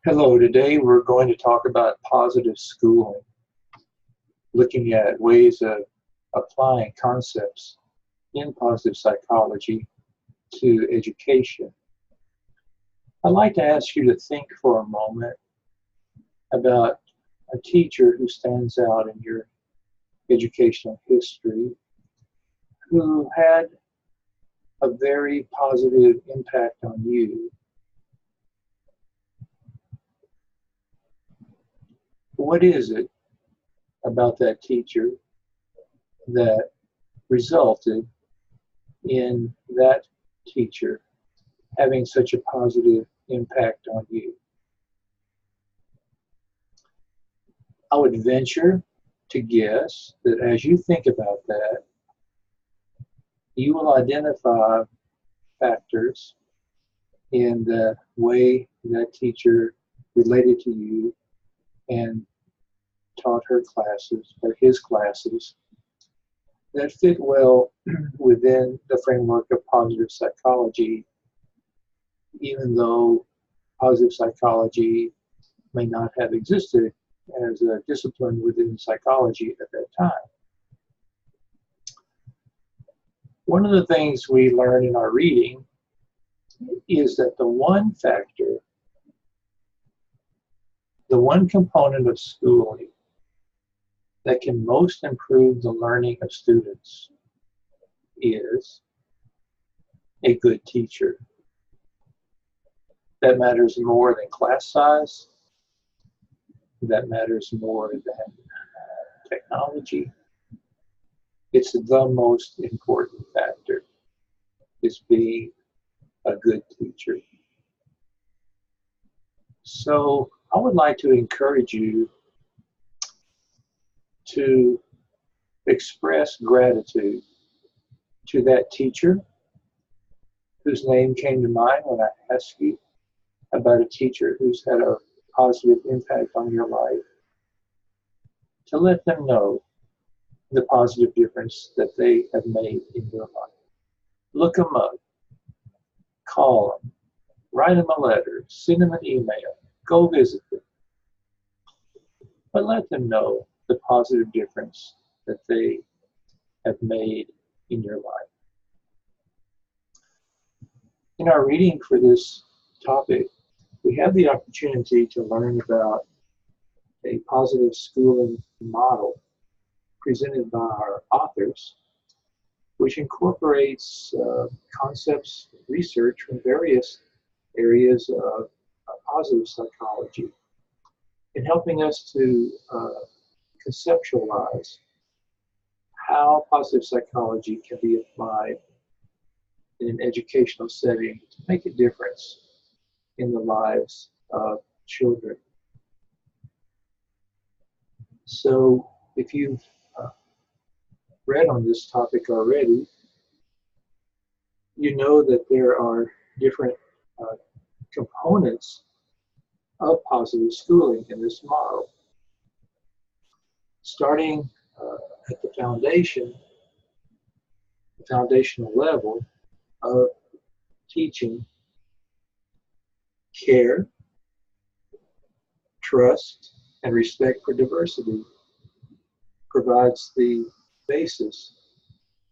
Hello, today we're going to talk about positive schooling, looking at ways of applying concepts in positive psychology to education. I'd like to ask you to think for a moment about a teacher who stands out in your educational history, who had a very positive impact on you. What is it about that teacher that resulted in that teacher having such a positive impact on you? I would venture to guess that as you think about that, you will identify factors in the way that teacher related to you and taught her classes or his classes that fit well within the framework of positive psychology, even though positive psychology may not have existed as a discipline within psychology at that time. One of the things we learn in our reading is that the one factor, the one component of schooling that can most improve the learning of students is a good teacher. That matters more than class size. That matters more than technology. It's the most important factor, is being a good teacher. So I would like to encourage you to express gratitude to that teacher whose name came to mind when I asked you about a teacher who's had a positive impact on your life, to let them know the positive difference that they have made in your life. Look them up, call them, write them a letter, send them an email, go visit them, but let them know the positive difference that they have made in your life. In our reading for this topic, we have the opportunity to learn about a positive schooling model presented by our authors, which incorporates concepts, research from various areas of positive psychology in helping us to conceptualize how positive psychology can be applied in an educational setting to make a difference in the lives of children. So if you've read on this topic already, you know that there are different components of positive schooling in this model. Starting at the foundational level of teaching care, trust, and respect for diversity provides the basis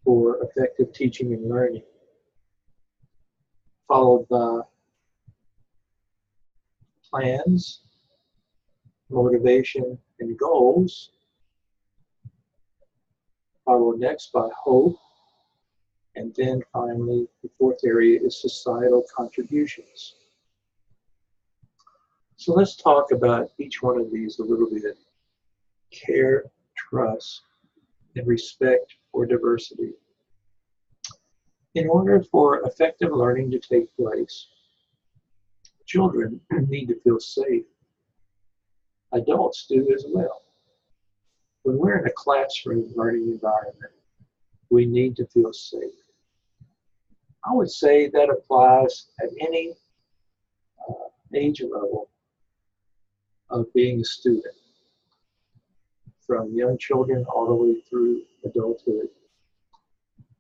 for effective teaching and learning, followed by plans, motivation, and goals, followed next by hope, and then finally the fourth area is societal contributions. So let's talk about each one of these a little bit. Care, trust, and respect for diversity. In order for effective learning to take place, children need to feel safe. Adults do as well. When we're in a classroom learning environment, we need to feel safe. I would say that applies at any age level of being a student, from young children all the way through adulthood.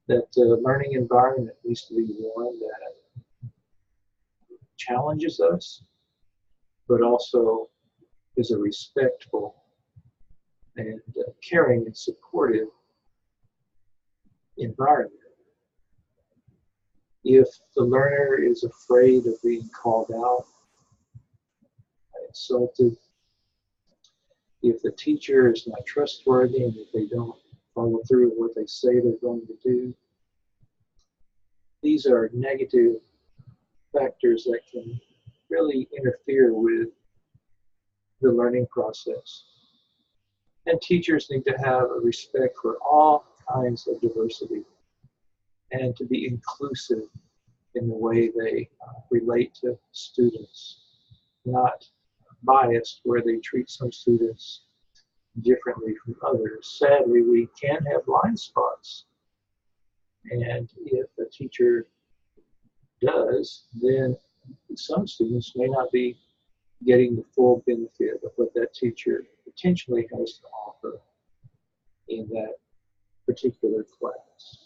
That learning environment needs to be one that challenges us, but also is a respectful and caring and supportive environment. If the learner is afraid of being called out, insulted, if the teacher is not trustworthy and if they don't follow through with what they say they're going to do, these are negative factors that can really interfere with the learning process. And teachers need to have a respect for all kinds of diversity and to be inclusive in the way they relate to students, not biased where they treat some students differently from others. Sadly, we can have blind spots. And if a teacher does, then some students may not be getting the full benefit of what that teacher potentially has to offer in that particular class.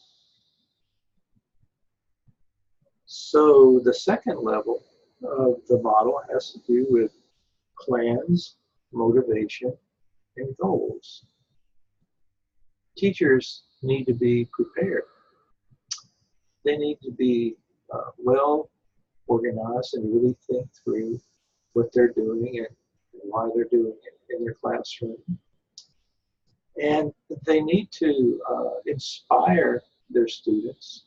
So the second level of the model has to do with plans, motivation, and goals. Teachers need to be prepared. They need to be well organized and really think through what they're doing and why they're doing it in their classroom. And they need to inspire their students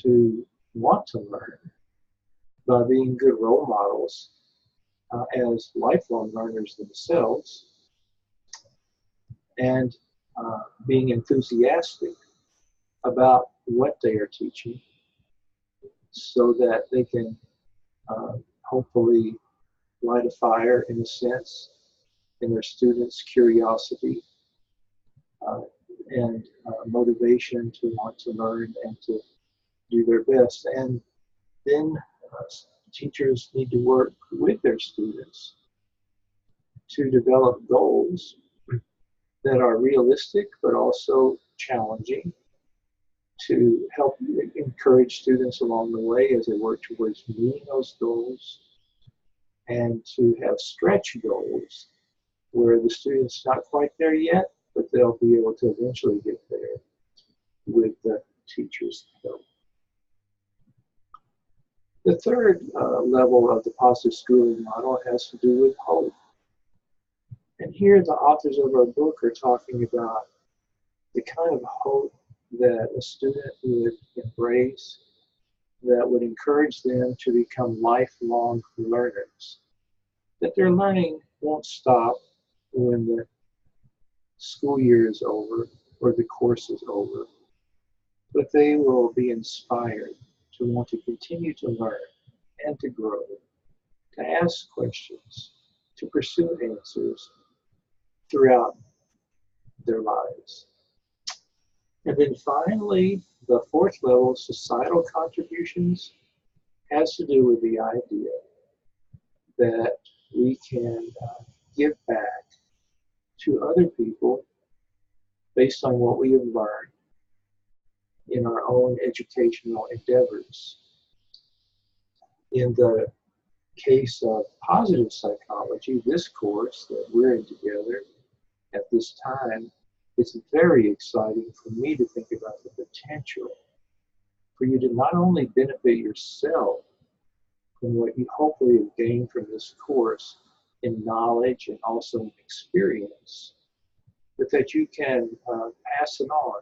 to want to learn by being good role models as lifelong learners themselves, and being enthusiastic about what they are teaching so that they can hopefully light a fire, in a sense, in their students' curiosity and motivation to want to learn and to do their best. And then teachers need to work with their students to develop goals that are realistic but also challenging, to help encourage students along the way as they work towards meeting those goals, and to have stretch goals where the student's not quite there yet, but they'll be able to eventually get there with the teacher's help. The third level of the positive schooling model has to do with hope. And here the authors of our book are talking about the kind of hope that a student would embrace that would encourage them to become lifelong learners. That their learning won't stop when the school year is over or the course is over, but they will be inspired to want to continue to learn and to grow, to ask questions, to pursue answers throughout their lives. And then finally, the fourth level, societal contributions, has to do with the idea that we can give back to other people based on what we have learned in our own educational endeavors. In the case of positive psychology, this course that we're in together at this time, it's very exciting for me to think about the potential for you to not only benefit yourself from what you hopefully have gained from this course in knowledge and also in experience, but that you can pass it on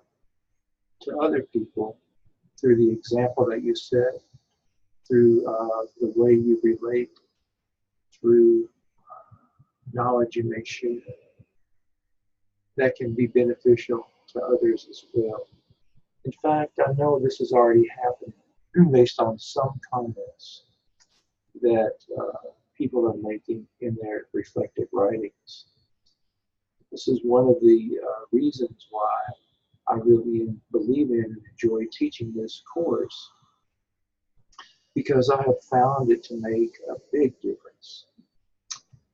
to other people through the example that you set, through the way you relate, through knowledge you may share, that can be beneficial to others as well. In fact, I know this has already happened based on some comments that people are making in their reflective writings. This is one of the reasons why I really believe in and enjoy teaching this course, because I have found it to make a big difference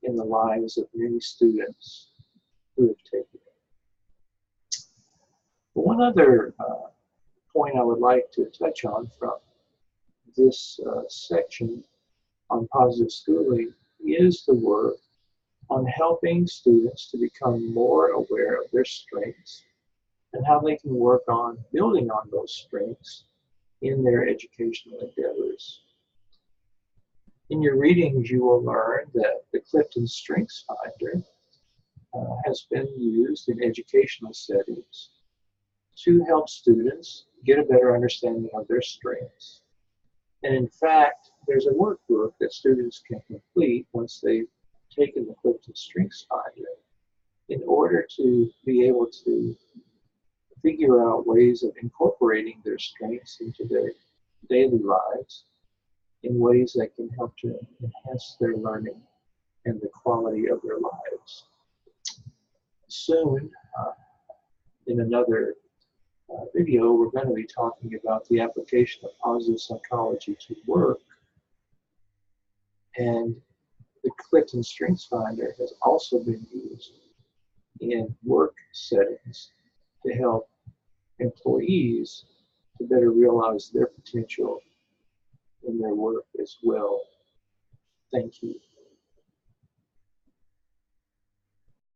in the lives of many students who have taken it. One other point I would like to touch on from this section on positive schooling is the work on helping students to become more aware of their strengths and how they can work on building on those strengths in their educational endeavors. In your readings, you will learn that the Clifton Strengths Finder has been used in educational settings to help students get a better understanding of their strengths. And in fact, there's a workbook that students can complete once they've taken the Clifton Strengths Finder in order to be able to figure out ways of incorporating their strengths into their daily lives in ways that can help to enhance their learning and the quality of their lives. Soon, in another video, we're going to be talking about the application of positive psychology to work. And the Clifton Strengths Finder has also been used in work settings to help employees to better realize their potential in their work as well. Thank you.